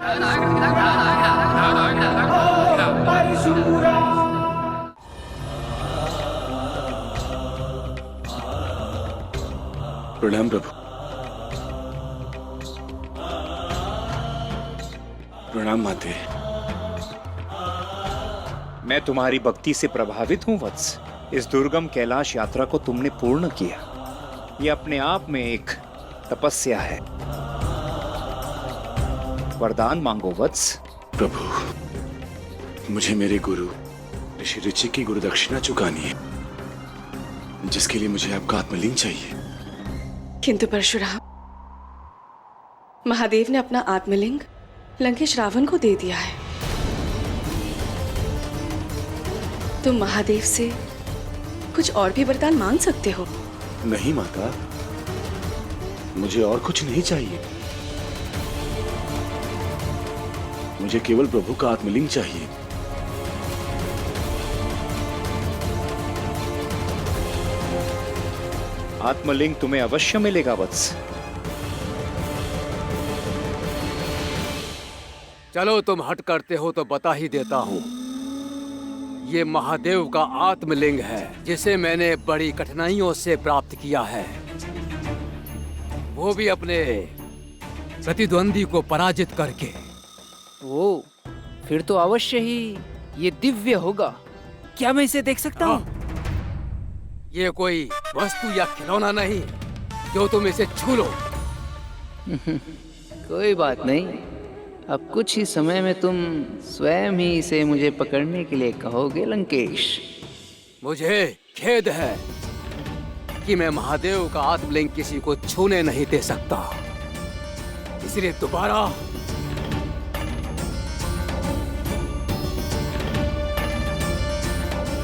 प्रणाम प्रभु। प्रणाम माते। मैं तुम्हारी भक्ति से प्रभावित हूं वत्स। इस दुर्गम कैलाश यात्रा को तुमने पूर्ण किया। यह अपने आप में एक तपस्या है। वरदान मांगो वत्स। प्रभु, मुझे मेरे गुरु ऋषि ऋचिक की गुरु दक्षिणा चुकानी है, जिसके लिए मुझे आपका आत्मलिंग चाहिए। किंतु परशुराम, महादेव ने अपना आत्मलिंग लंकेश रावण को दे दिया है। तुम महादेव से कुछ और भी वरदान मांग सकते हो। नहीं माता, मुझे और कुछ नहीं चाहिए। मुझे केवल प्रभु का आत्मलिंग चाहिए। आत्मलिंग तुम्हें अवश्य मिलेगा वत्स। चलो, तुम हट करते हो तो बता ही देता हूँ। ये महादेव का आत्मलिंग है, जिसे मैंने बड़ी कठिनाइयों से प्राप्त किया है, वो भी अपने प्रतिद्वंदी को पराजित करके। ओ, फिर तो अवश्य ही ये दिव्य होगा। क्या मैं इसे देख सकता हूँ? ये कोई वस्तु या खिलौना नहीं जो तुम इसे छू लो। कोई बात नहीं, अब कुछ ही समय में तुम स्वयं ही इसे मुझे पकड़ने के लिए कहोगे लंकेश। मुझे खेद है कि मैं महादेव का आत्मलिंग किसी को छूने नहीं दे सकता, इसलिए दोबारा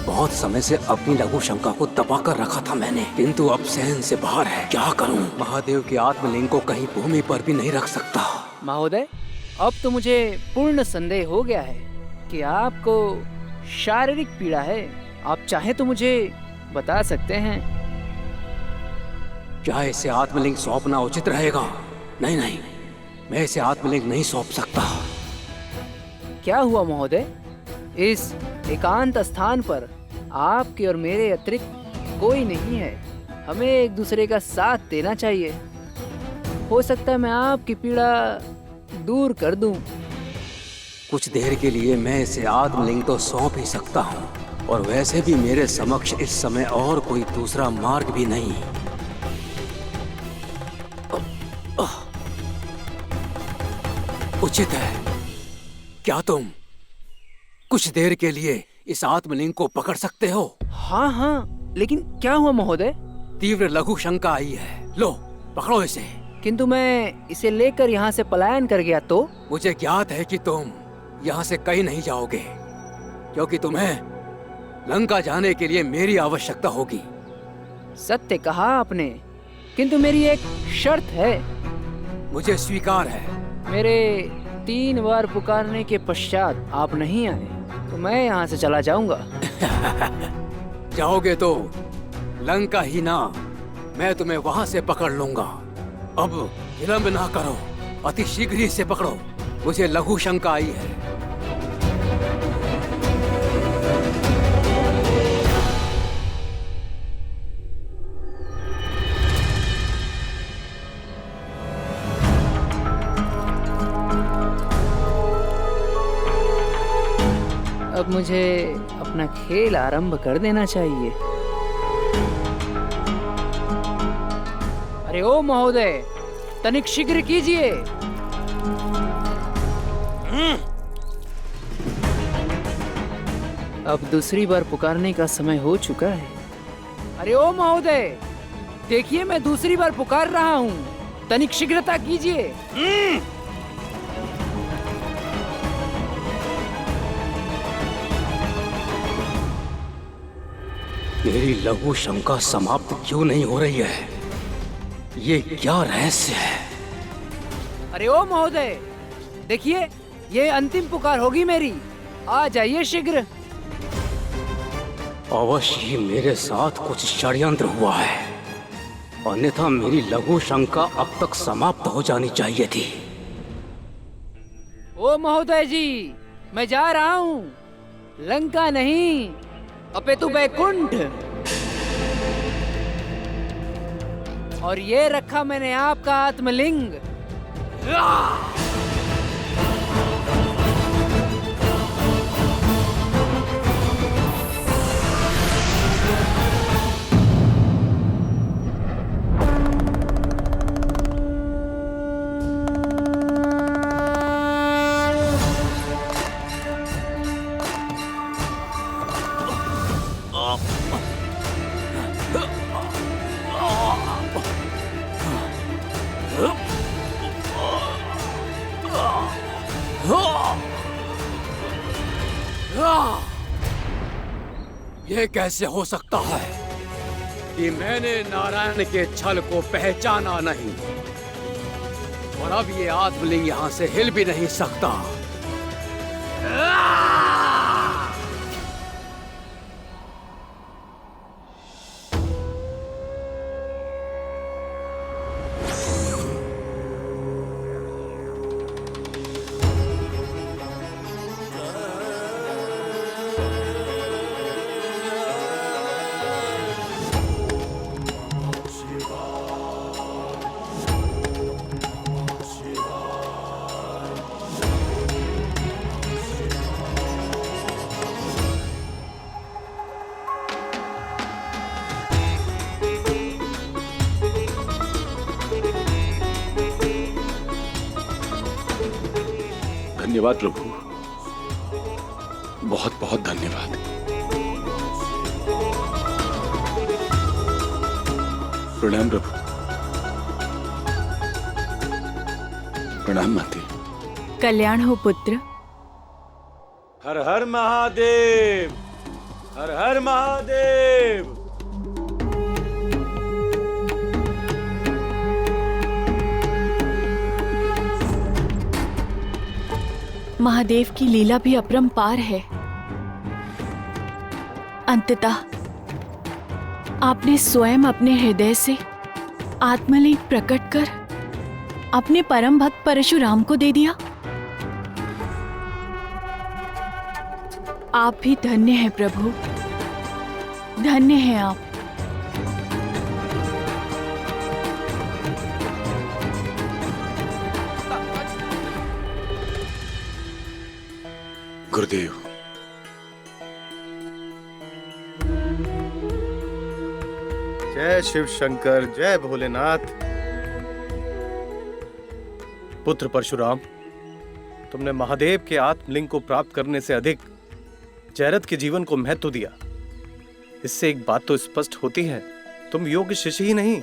बहुत समय से अपनी लघु शंका को दबा कर रखा था मैंने, किंतु अब सहन से बाहर है। क्या करूं? महादेव के आत्मलिंग को कहीं भूमि पर भी नहीं रख सकता। महोदय, अब तो मुझे पूर्ण संदेह हो गया है कि आपको शारीरिक पीड़ा है। आप चाहे तो मुझे बता सकते हैं। क्या इसे आत्मलिंग सौंपना उचित रहेगा? नहीं नहीं, मैं इसे आत्मलिंग नहीं सौंप सकता। क्या हुआ महोदय? इस एकांत स्थान पर आपके और मेरे अतिरिक्त कोई नहीं है। हमें एक दूसरे का साथ देना चाहिए। हो सकता है मैं आपकी पीड़ा दूर कर दूं। कुछ देर के लिए मैं इसे आत्मलिंग तो सौंप ही सकता हूँ, और वैसे भी मेरे समक्ष इस समय और कोई दूसरा मार्ग भी नहीं। उचित है। क्या तुम कुछ देर के लिए इस आत्मलिंग को पकड़ सकते हो? हाँ हाँ, लेकिन क्या हुआ महोदय? तीव्र लघु शंका आई है। लो, पकड़ो इसे। किंतु मैं इसे लेकर यहाँ से पलायन कर गया तो? मुझे ज्ञात है कि तुम यहाँ से कहीं नहीं जाओगे, क्योंकि तुम्हें लंका जाने के लिए मेरी आवश्यकता होगी। सत्य कहा आपने, किंतु मेरी एक शर्त है। मुझे स्वीकार है। मेरे 3 बार पुकारने के पश्चात आप नहीं आए तो मैं यहाँ से चला जाऊंगा। जाओगे तो लंका ही ना, मैं तुम्हें वहाँ से पकड़ लूंगा। अब विलंब ना करो, अति शीघ्र ही इसे पकड़ो। मुझे लघु शंका आई है। अब मुझे अपना खेल आरंभ कर देना चाहिए। अरे ओ महोदय, तनिक शीघ्र कीजिए। अब दूसरी बार पुकारने का समय हो चुका है। अरे ओ महोदय, देखिए मैं दूसरी बार पुकार रहा हूँ, तनिक शीघ्रता कीजिए। मेरी लघु शंका समाप्त क्यों नहीं हो रही है? ये क्या रहस्य है? अरे ओ महोदय, देखिए ये अंतिम पुकार होगी मेरी। आ जाइए शीघ्र। अवश्य ही मेरे साथ कुछ षड्यंत्र हुआ है, अन्यथा मेरी लघु शंका अब तक समाप्त हो जानी चाहिए थी। ओ महोदय जी, मैं जा रहा हूँ, लंका नहीं अपितु बैकुंठ। और ये रखा मैंने आपका आत्मलिंग। ये कैसे हो सकता है कि मैंने नारायण के छल को पहचाना नहीं और अब ये आत्मलिंग यहां से हिल भी नहीं सकता। धन्यवाद प्रभु, बहुत बहुत धन्यवाद। प्रणाम प्रभु। प्रणाम माते। कल्याण हो पुत्र। हर हर महादेव, हर हर महादेव। महादेव की लीला भी अपरंपार है। अंततः आपने स्वयं अपने हृदय से आत्मलिंग प्रकट कर अपने परम भक्त परशुराम को दे दिया। आप भी धन्य हैं प्रभु, धन्य हैं आप। गुरुदेव, जय शिव शंकर, जय भोलेनाथ। पुत्र परशुराम, तुमने महादेव के आत्मलिंग को प्राप्त करने से अधिक जयरथ के जीवन को महत्व दिया। इससे एक बात तो स्पष्ट होती है, तुम योग्य शिष्य ही नहीं,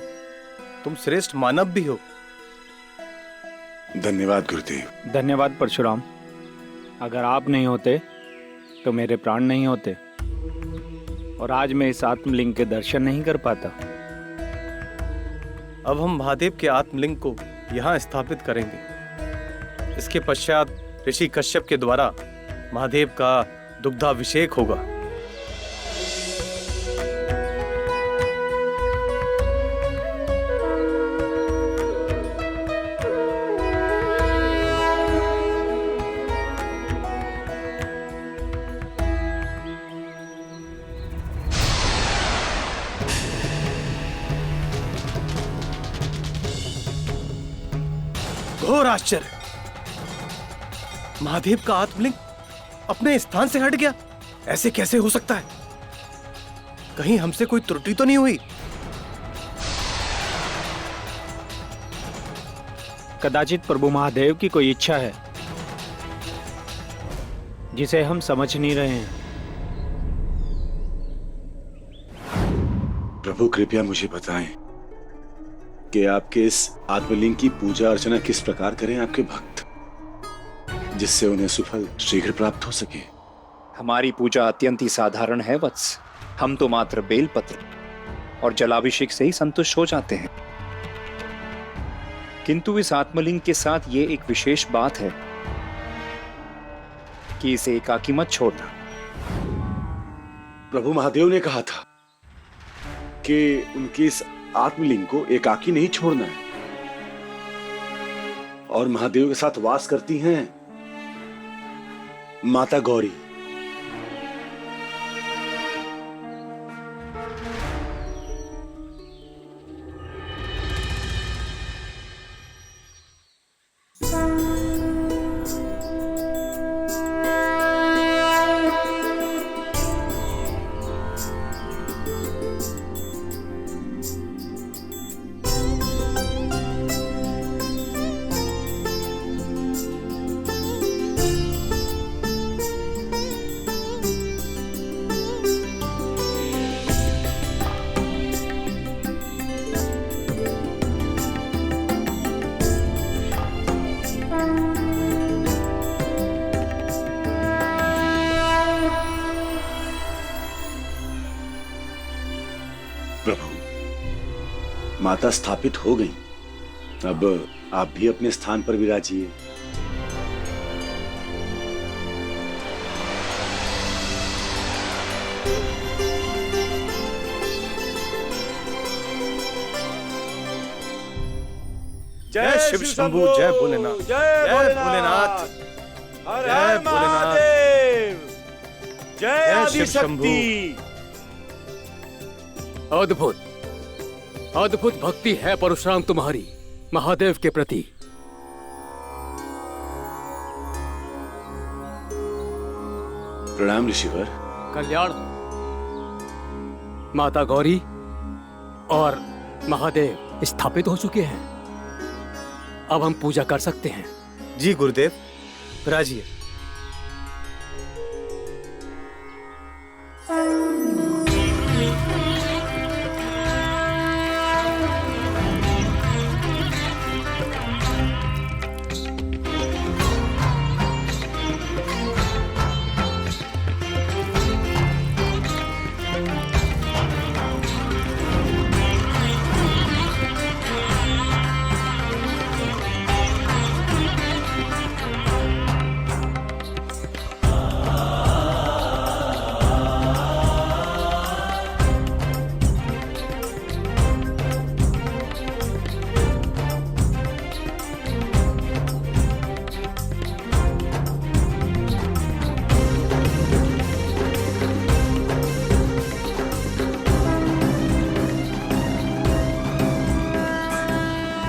तुम श्रेष्ठ मानव भी हो। धन्यवाद गुरुदेव। धन्यवाद परशुराम। अगर आप नहीं होते तो मेरे प्राण नहीं होते और आज मैं इस आत्मलिंग के दर्शन नहीं कर पाता। अब हम महादेव के आत्मलिंग को यहाँ स्थापित करेंगे। इसके पश्चात ऋषि कश्यप के द्वारा महादेव का दुग्धाभिषेक होगा। घोर आश्चर्य, महादेव का आत्मलिंग अपने स्थान से हट गया। ऐसे कैसे हो सकता है? कहीं हमसे कोई त्रुटि तो नहीं हुई? कदाचित प्रभु महादेव की कोई इच्छा है जिसे हम समझ नहीं रहे हैं। प्रभु कृपया मुझे बताएं कि आपके इस आत्मलिंग की पूजा अर्चना किस प्रकार करें आपके भक्त, जिससे उन्हें सुफल शीघ्र प्राप्त हो सके। हमारी पूजा अत्यंत ही साधारण है वत्स। हम तो मात्र बेलपत्र और जलाभिषेक से ही संतुष्ट हो जाते हैं। किंतु इस आत्मलिंग के साथ ये एक विशेष बात है कि इसे एकाकी मत छोड़ना। प्रभु महादेव ने कहा था कि उनके इस आत्मलिंग को एकाकी नहीं छोड़ना है, और महादेव के साथ वास करती हैं माता गौरी। प्रभु, माता स्थापित हो गई, अब आप भी अपने स्थान पर विराजिए। जय शिव शंभू, जय भोलेनाथ, जय भोलेनाथ, जय भोलेनाथ, जय शिव शंभू। अद्भुत अद्भुत भक्ति है परशुराम तुम्हारी महादेव के प्रति। प्रणाम ऋषिवर। कल्याण। माता गौरी और महादेव स्थापित हो चुके हैं, अब हम पूजा कर सकते हैं। जी गुरुदेव, विराजिए।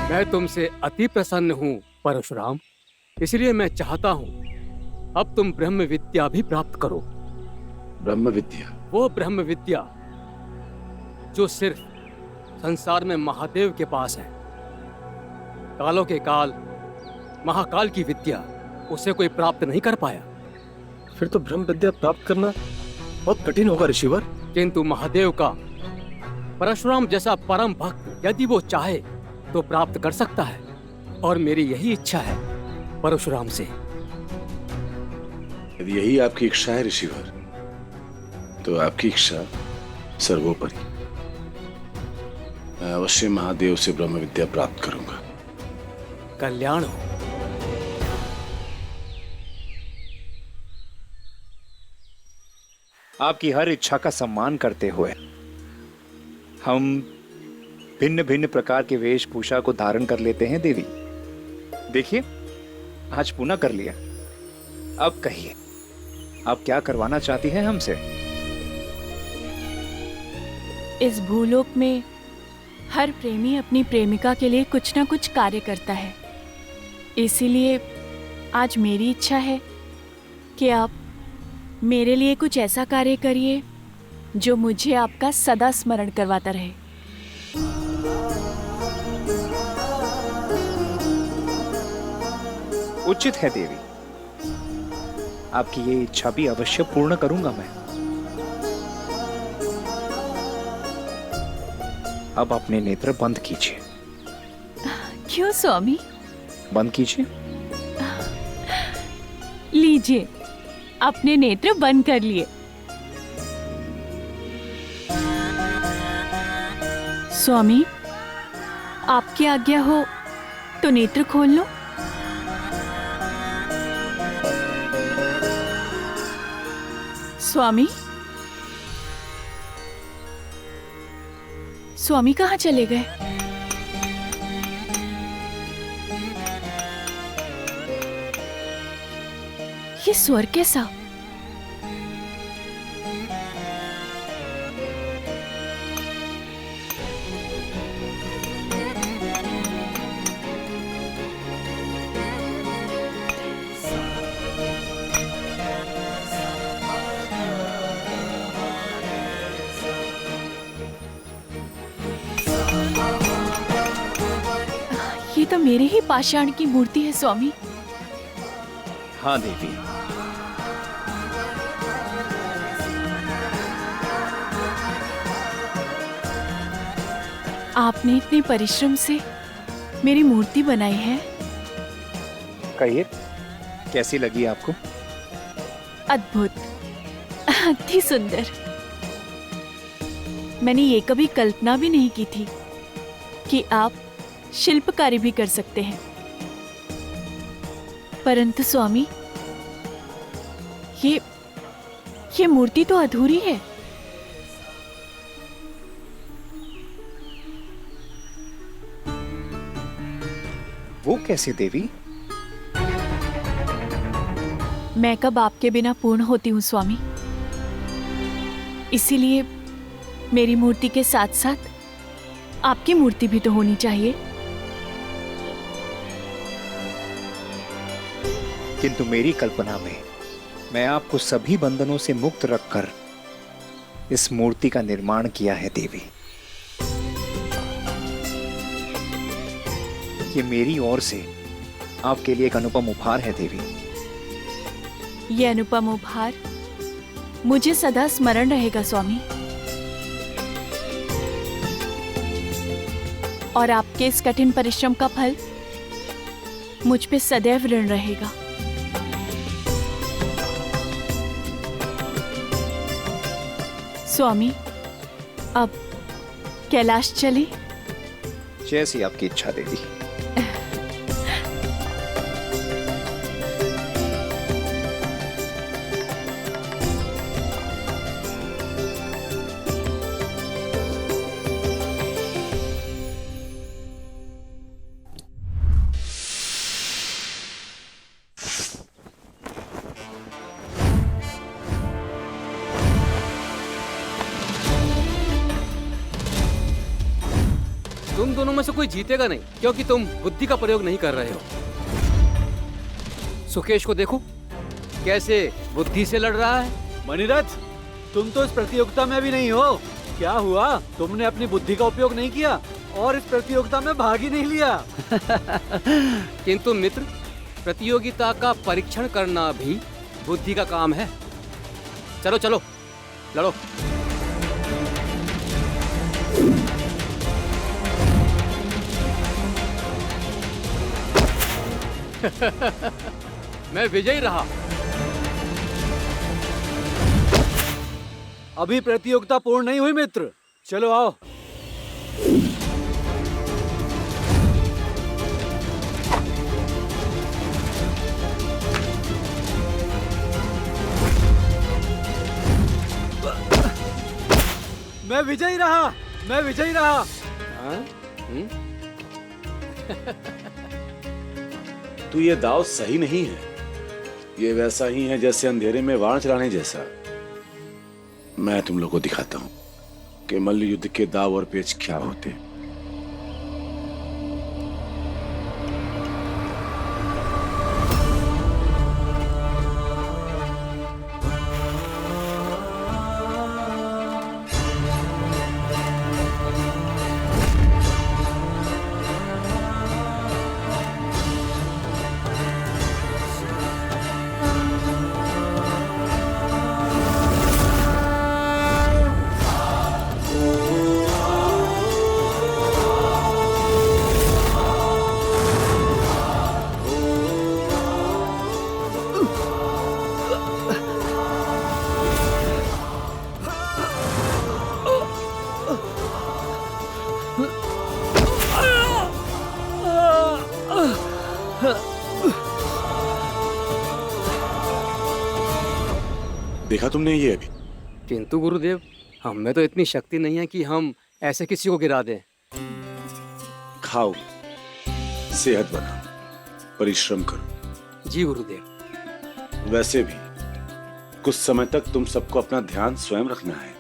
मैं तुमसे अति प्रसन्न हूँ परशुराम, इसलिए मैं चाहता हूँ अब तुम ब्रह्म विद्या भी प्राप्त करो। ब्रह्म विद्या? वो ब्रह्म विद्या जो सिर्फ संसार में महादेव के पास है। कालों के काल महाकाल की विद्या उसे कोई प्राप्त नहीं कर पाया। फिर तो ब्रह्म विद्या प्राप्त करना बहुत कठिन होगा ऋषिवर। किंतु महादेव का परशुराम जैसा परम भक्त यदि वो चाहे तो प्राप्त कर सकता है, और मेरी यही इच्छा है परशुराम से। यदि यही आपकी इच्छा है ऋषिवर, तो आपकी इच्छा सर्वोपरि। मैं अवश्य महादेव से ब्रह्म विद्या प्राप्त करूंगा। कल्याण हो। आपकी हर इच्छा का सम्मान करते हुए हम भिन्न भिन्न प्रकार के वेशभूषा को धारण कर लेते हैं देवी। देखिए, आज पूना कर लिया, अब कहिए आप क्या करवाना चाहती हैं हमसे? इस भूलोक में हर प्रेमी अपनी प्रेमिका के लिए कुछ ना कुछ कार्य करता है, इसीलिए आज मेरी इच्छा है कि आप मेरे लिए कुछ ऐसा कार्य करिए जो मुझे आपका सदा स्मरण करवाता रहे। उचित है देवी, आपकी ये इच्छा भी अवश्य पूर्ण करूंगा मैं। अब अपने नेत्र बंद कीजिए। क्यों स्वामी? बंद कीजिए। लीजिए, अपने नेत्र बंद कर लिए। स्वामी, आपकी आज्ञा हो तो नेत्र खोल लो। स्वामी, स्वामी कहाँ चले गए? ये स्वर कैसा? ये तो मेरे ही पाषाण की मूर्ति है स्वामी। हाँ देवी, आपने इतने परिश्रम से मेरी मूर्ति बनाई है। कहिए कैसी लगी आपको? अद्भुत, अति सुंदर। मैंने ये कभी कल्पना भी नहीं की थी कि आप शिल्पकारी भी कर सकते हैं। परंतु स्वामी, ये मूर्ति तो अधूरी है। वो कैसे देवी? मैं कब आपके बिना पूर्ण होती हूँ स्वामी। इसीलिए मेरी मूर्ति के साथ साथ आपकी मूर्ति भी तो होनी चाहिए। किंतु मेरी कल्पना में मैं आपको सभी बंधनों से मुक्त रखकर इस मूर्ति का निर्माण किया है देवी। ये मेरी ओर से आपके लिए एक अनुपम उपहार है देवी। ये अनुपम उपहार मुझे सदा स्मरण रहेगा स्वामी, और आपके इस कठिन परिश्रम का फल मुझ पे सदैव ऋण रहेगा। स्वामी, अब कैलाश चले? जैसी आपकी इच्छा देवी। तुम दोनों में से कोई जीतेगा नहीं, क्योंकि तुम बुद्धि का प्रयोग नहीं कर रहे हो। सुकेश को देखो कैसे बुद्धि से लड़ रहा है। मणिरथ, तुम तो इस प्रतियोगिता में भी नहीं हो। क्या हुआ? तुमने अपनी बुद्धि का उपयोग नहीं किया और इस प्रतियोगिता में भाग ही नहीं लिया। किंतु मित्र, प्रतियोगिता का परीक्षण करना भी बुद्धि का काम है। चलो चलो लड़ो। मैं विजयी रहा। अभी प्रतियोगिता पूर्ण नहीं हुई मित्र, चलो आओ। मैं विजयी रहा, मैं विजयी रहा। हाँ? तो ये दाव सही नहीं है। ये वैसा ही है जैसे अंधेरे में वाण चलाने जैसा। मैं तुम लोगों को दिखाता हूं कि मल्ल युद्ध के दाव और पेच क्या होते हैं। देखा तुमने ये अभी? किंतु गुरुदेव, हम में तो इतनी शक्ति नहीं है कि हम ऐसे किसी को गिरा दें। खाओ, सेहत बनाओ, परिश्रम करो। जी गुरुदेव। वैसे भी कुछ समय तक तुम सबको अपना ध्यान स्वयं रखना है,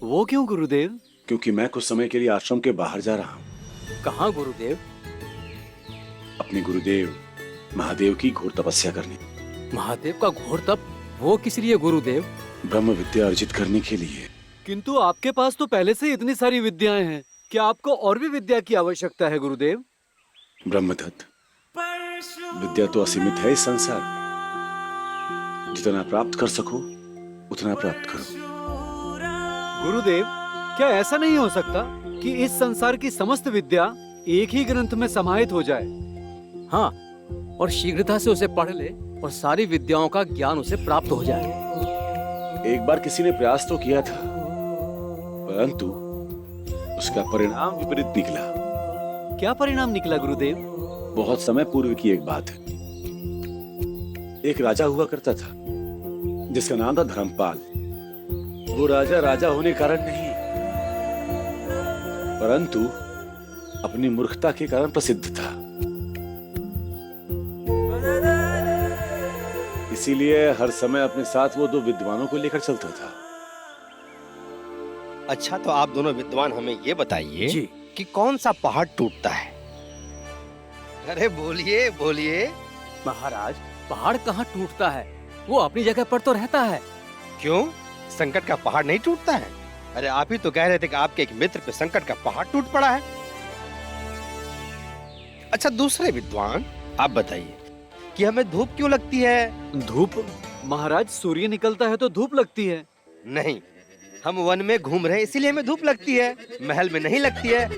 वो क्यों गुरुदेव? क्योंकि मैं कुछ समय के लिए आश्रम के बाहर जा रहा हूं। कहाँ गुरुदेव? अपने गुरुदेव महादेव की घोर तपस्या करने। महादेव का घोर तप? वो किस लिए गुरुदेव? ब्रह्म विद्या अर्जित करने के लिए। किंतु आपके पास तो पहले से इतनी सारी विद्याएं हैं, क्या आपको और भी विद्या की आवश्यकता है गुरुदेव? ब्रह्मदत्त, विद्या तो असीमित है इस संसार में। जितना प्राप्त कर सको उतना प्राप्त करो। गुरुदेव, क्या ऐसा नहीं हो सकता कि इस संसार की समस्त विद्या एक ही ग्रंथ में समाहित हो जाए? हाँ, और शीघ्रता से उसे पढ़ ले और सारी विद्याओं का ज्ञान उसे प्राप्त हो जाए। एक बार किसी ने प्रयास तो किया था, परंतु उसका परिणाम विपरीत निकला। क्या परिणाम निकला गुरुदेव? बहुत समय पूर्व की एक बात है। एक राजा हुआ करता था जिसका नाम था धर्मपाल। वो राजा राजा होने के कारण नहीं, परंतु अपनी मूर्खता के कारण प्रसिद्ध था। इसीलिए हर समय अपने साथ वो दो विद्वानों को लेकर चलता था। अच्छा, तो आप दोनों विद्वान हमें ये बताइए जी। कि कौन सा पहाड़ टूटता है? अरे बोलिए बोलिए। महाराज, पहाड़ कहाँ टूटता है? वो अपनी जगह पर तो रहता है। क्यों, संकट का पहाड़ नहीं टूटता है? अरे आप ही तो कह रहे थे कि आपके एक मित्र पे संकट का पहाड़ टूट पड़ा है। अच्छा दूसरे विद्वान, आप बताइए कि हमें धूप क्यों लगती है? धूप? महाराज, सूर्य निकलता है तो धूप लगती है। नहीं, हम वन में घूम रहे हैं इसीलिए हमें धूप लगती है, महल में नहीं लगती है।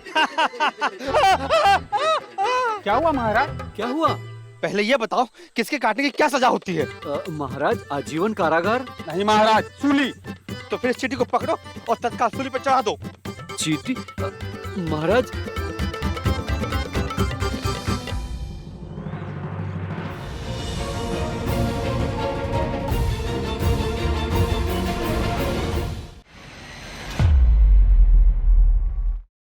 क्या हुआ महाराज? क्या हुआ? पहले ये बताओ, किसके काटने की क्या सजा होती है? महाराज, आजीवन कारागार। नहीं महाराज, सूली। तो फिर इस चींटी को पकड़ो और तत्काल सूली पर चढ़ा दो। चींटी? महाराज,